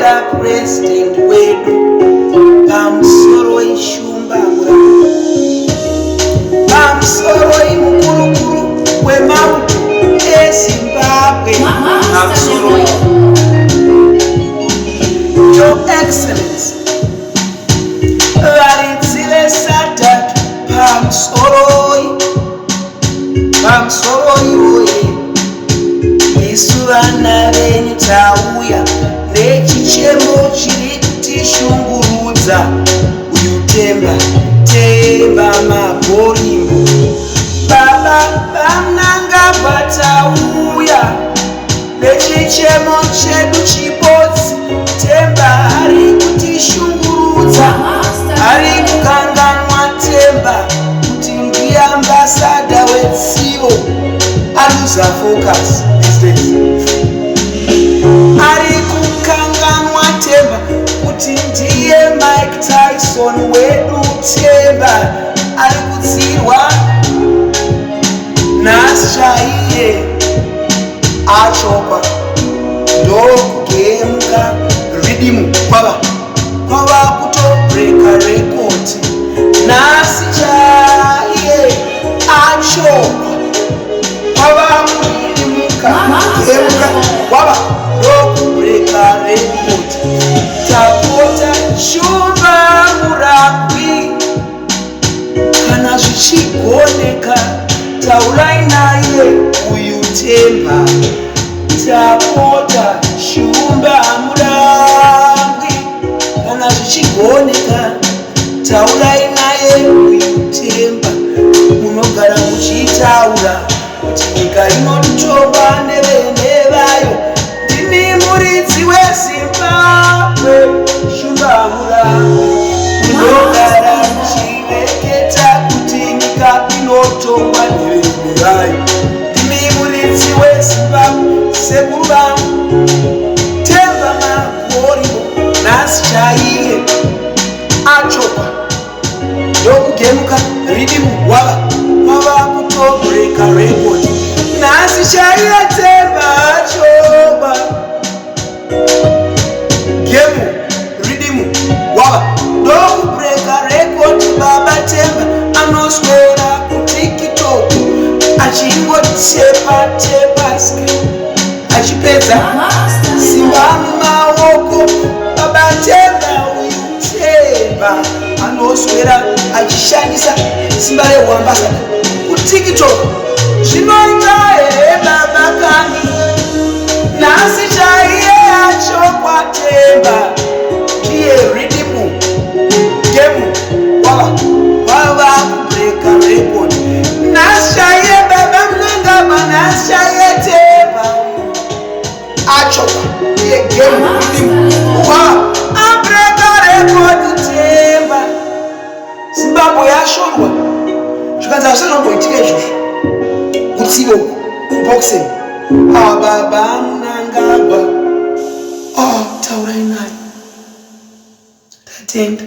Mr. President wedu pamusoro ishumba pamusoro imukuru wemauto eZimbabwe pamusoro Your Excellency Varidzile Sadat pamusoro iwoye isu vana venyu tauya nechichemo chiri kutishungurudza uyu temba magorimbo baba vaMnangagwa tauya nechichemo chedu chibodzi temba ari kutishungurudza ari kukanganwa temba kuti ndiye ambasada wetsivo aluza focus these days ari kukanganwa temba kuti ndiye Mike Tyson wedu temba ari kudzirwa nhasi chaiye achokwa ndokugemuka ridhimu kwava kutobreka rekodi nhasi chaiye achokwa kwava kuridimuka gemuka kwava ndokubreka rekodi tapota shumba muragwi kana zvichigoneka taurai naye uyu temba tapota shumba muragwi kana zvichigoneka taurai naye uyu temba munogara muchitaura kuti nyika inotongwa nevene vayo ndini muridzi weZimbabwe shumba muragwi munogara muchireketa kuti nyika inotongwa nevene vayo ndini muridzi weZimbabwe sekuru vangu temba magorimbo nhasi chaiye achokwa ndokugemuka ridhimu kwava kutobreka rekodi nhasi chaiye temba achokwa gemu ridhimu kwava ndokubreka rekodi baba temba anoswera kuTiktok achingotepa screen achipedza simba mumaoko baba temba uyu temba anoswera achishandisa simba reuambasada kuTiktok zvinoita here baba kani nhasi chaiye achokwa temba ndiye ridhimu gemu kwava kubreka rekodi nhasi chaiye baba Mnangagwa nhasi chaiye temba achokwa ndiye gemu ridhimu abreka rekodi temba Zimbabwe yashorwa zvikanzi hazvinomboitika izvozvo kutsivo kuboxing baba Mnangagwa taurai naye tatenda